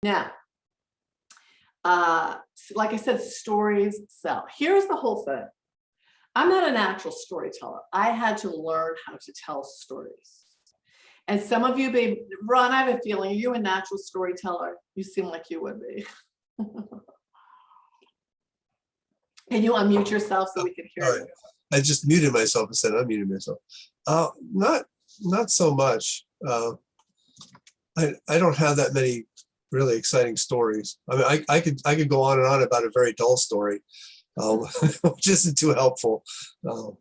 Now, like I said, stories sell. Here's the whole thing. I'm not a natural storyteller. I had to learn how to tell stories. And some of you may, Ron, I have a feeling, are you a natural storyteller? You seem like you would be. Can you unmute yourself so we can hear you? I just muted myself instead of unmuting myself. Not so much. I don't have that many really exciting stories. I mean, I could go on and on about a very dull story, which isn't too helpful. Well,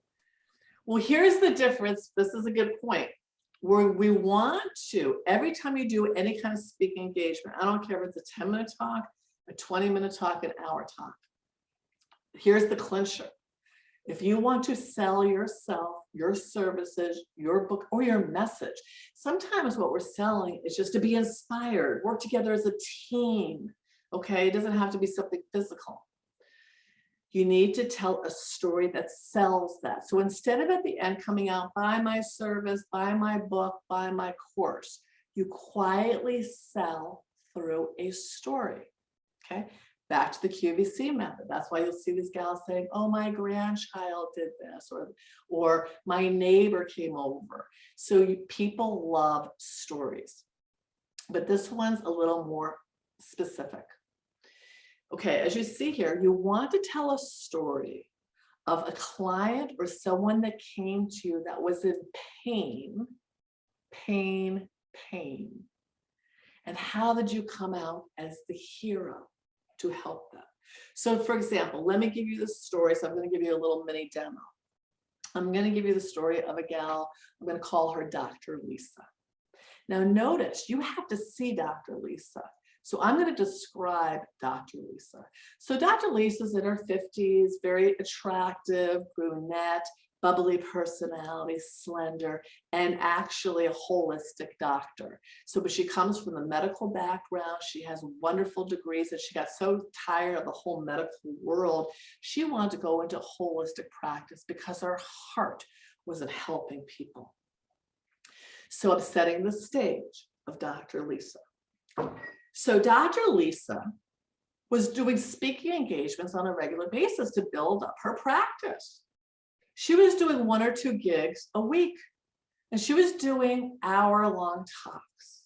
here's the difference. This is a good point. Where we want to, every time you do any kind of speaking engagement, I don't care if it's a 10-minute talk, a 20-minute talk, an hour talk. Here's the clincher. If you want to sell yourself, your services, your book, or your message, sometimes what we're selling is just to be inspired, work together as a team, okay? It doesn't have to be something physical. You need to tell a story that sells that. So instead of at the end coming out, buy my service, buy my book, buy my course, you quietly sell through a story, okay? Back to the QVC method. That's why you'll see these gals saying, oh, my grandchild did this, or my neighbor came over. So people love stories, but this one's a little more specific. Okay, as you see here, you want to tell a story of a client or someone that came to you that was in pain. And how did you come out as the hero to help them? So for example, let me give you the story. So I'm going to give you a little mini demo. I'm going to give you the story of a gal. I'm going to call her Dr. Lisa. Now notice, you have to see Dr. Lisa. So I'm going to describe Dr. Lisa. So Dr. Lisa's in her 50s, very attractive, brunette, bubbly personality, slender, and actually a holistic doctor. So, but she comes from the medical background. She has wonderful degrees, and she got so tired of the whole medical world, she wanted to go into holistic practice because her heart was in helping people. So I'm setting the stage of Dr. Lisa. So Dr. Lisa was doing speaking engagements on a regular basis to build up her practice. She was doing 1 or 2 gigs a week, and she was doing hour-long talks.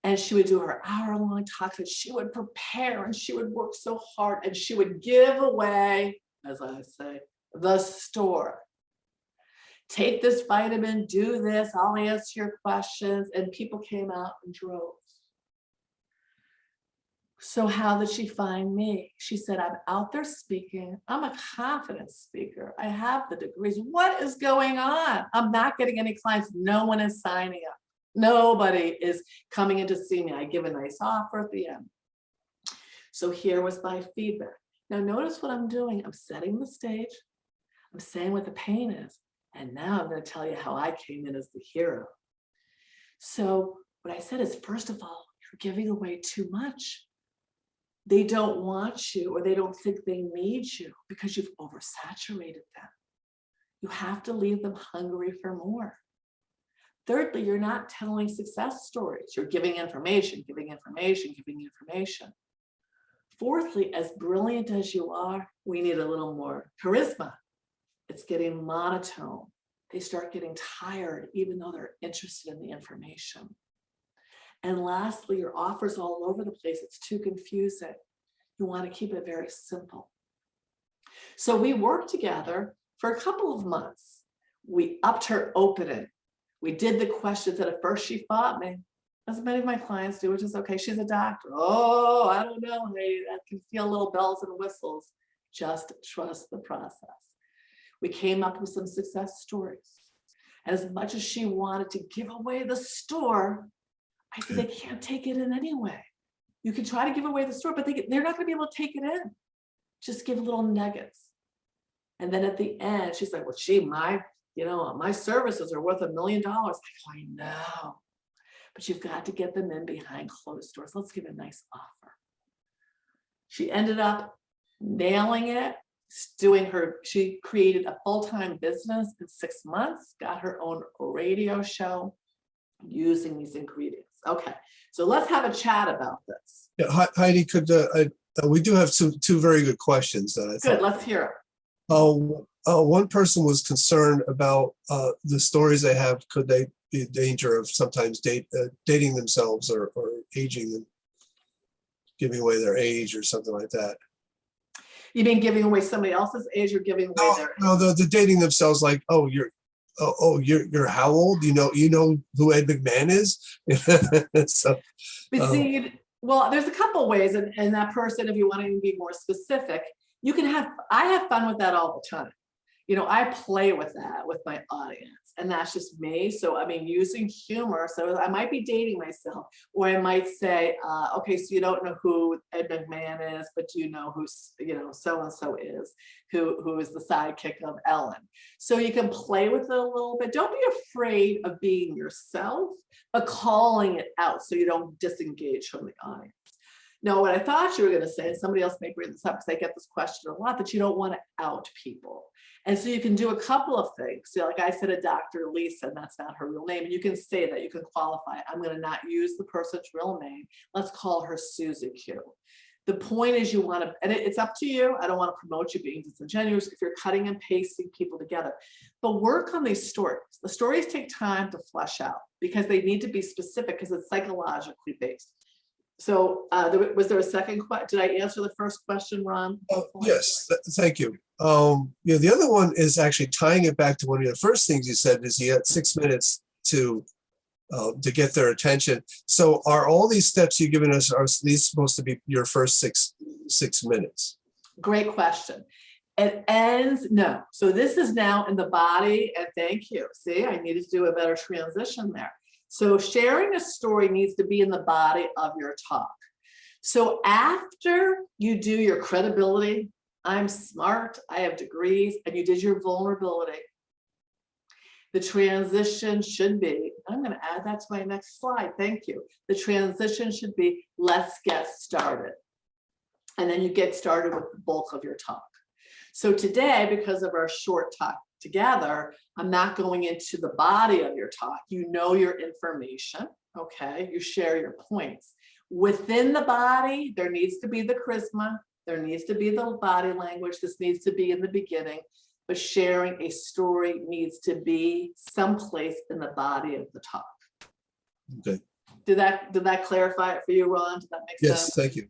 And she would do her hour-long talks, and she would prepare, and she would work so hard, and she would give away, as I say, the store. Take this vitamin, do this, I'll answer your questions, and people came out in droves. So how did she find me? She said, I'm out there speaking. I'm a confident speaker. I have the degrees. What is going on? I'm not getting any clients. No one is signing up. Nobody is coming in to see me. I give a nice offer at the end. So here was my feedback. Now notice what I'm doing. I'm setting the stage. I'm saying what the pain is. And now I'm going to tell you how I came in as the hero. So what I said is, first of all, you're giving away too much. They don't want you, or they don't think they need you because you've oversaturated them. You have to leave them hungry for more. Thirdly, you're not telling success stories. You're giving information, giving information, giving information. Fourthly, as brilliant as you are, we need a little more charisma. It's getting monotone. They start getting tired, even though they're interested in the information. And lastly, your offer's all over the place. It's too confusing. You want to keep it very simple. So we worked together for a couple of months. We upped her opening. We did the questions that at first she fought me, as many of my clients do, which is okay. She's a doctor. Oh, I don't know. I can feel little bells and whistles. Just trust the process. We came up with some success stories. And as much as she wanted to give away the store, I said, they can't take it in anyway. You can try to give away the store, but they're not going to be able to take it in. Just give little nuggets. And then at the end, she's like, well, my services are worth $1 million. I know, but you've got to get them in behind closed doors. Let's give a nice offer. She ended up nailing it, she created a full-time business in 6 months, got her own radio show using these ingredients. Okay, so let's have a chat about this. Yeah, Heidi, we do have two very good questions that I Good, thought. let's hear it. One person was concerned about the stories they have. Could they be in danger of sometimes dating themselves or aging them, giving away their age or something like that? You mean giving away somebody else's age or giving away their age? No, the dating themselves, like, you're how old? You know who Ed McMahon is? So, But see, well, there's a couple ways, and that person, if you want to be more specific, I have fun with that all the time. You know, I play with that with my audience, and that's just me. So, I mean, using humor. So I might be dating myself, or I might say, okay, so you don't know who Ed McMahon is, but you know who, so-and-so is, who is the sidekick of Ellen. So you can play with it a little bit. Don't be afraid of being yourself, but calling it out so you don't disengage from the audience. No, what I thought you were going to say, and somebody else may bring this up because I get this question a lot, that you don't want to out people. And so you can do a couple of things. So like I said, a Dr. Lisa, and that's not her real name. And you can say that, you can qualify. I'm going to not use the person's real name. Let's call her Susie Q. The point is you want to, and it's up to you. I don't want to promote you being disingenuous if you're cutting and pasting people together, but work on these stories. The stories take time to flesh out because they need to be specific because it's psychologically based. So was there a second question? Did I answer the first question, Ron? Yes, thank you. Yeah, the other one is actually tying it back to one of the first things you said is you had 6 minutes to get their attention. So are all these steps you've given us, are these supposed to be your first six minutes? Great question. It ends, no. So this is now in the body, and thank you. See, I needed to do a better transition there. So sharing a story needs to be in the body of your talk. So after you do your credibility, I'm smart, I have degrees, and you did your vulnerability, the transition should be, I'm going to add that to my next slide, thank you. The transition should be, let's get started. And then you get started with the bulk of your talk. So today, because of our short talk together, I'm not going into the body of your talk. You know your information, okay? You share your points. Within the body, there needs to be the charisma, there needs to be the body language, this needs to be in the beginning, but sharing a story needs to be someplace in the body of the talk. Okay. Did that clarify it for you, Ron? Did that make sense? Yes, thank you.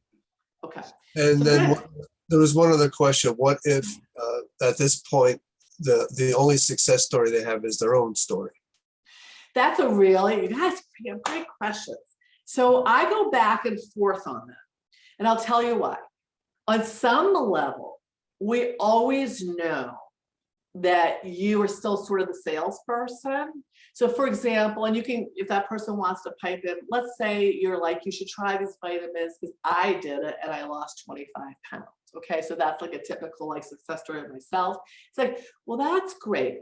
Okay. And so then there was one other question. What if at this point, the only success story they have is their own story? That's a really, you guys have great questions. So I go back and forth on that. And I'll tell you why. On some level, we always know that you are still sort of the salesperson. So for example, and you can, if that person wants to pipe in, let's say you're like, you should try these vitamins because I did it and I lost 25 pounds. Okay, so that's like a typical like success story of myself. It's like, well, that's great.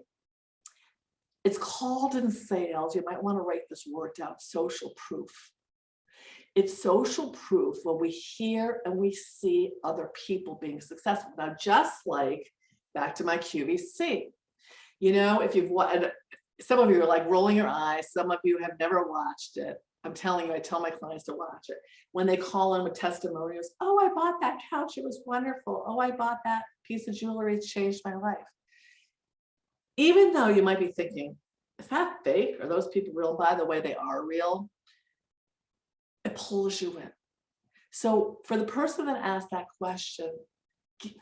It's called in sales, you might want to write this word down, social proof. It's social proof when we hear and we see other people being successful. Now, just like back to my QVC, you know, if you've watched, some of you are like rolling your eyes, some of you have never watched it. I'm telling you, I tell my clients to watch it. When they call in with testimonials, oh, I bought that couch, it was wonderful. Oh, I bought that piece of jewelry, it changed my life. Even though you might be thinking, is that fake? Are those people real? By the way, they are real. It pulls you in. So for the person that asked that question,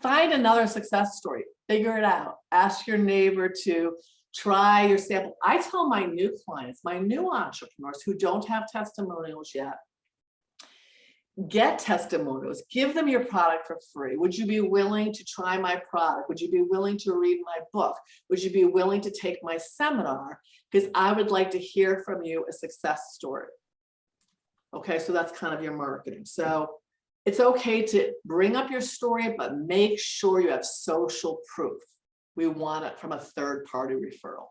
find another success story, figure it out, ask your neighbor to try your sample. I tell my new clients, my new entrepreneurs who don't have testimonials yet, get testimonials, give them your product for free. Would you be willing to try my product? Would you be willing to read my book? Would you be willing to take my seminar? Because I would like to hear from you a success story. Okay, so that's kind of your marketing. So it's okay to bring up your story, but make sure you have social proof. We want it from a third-party referral.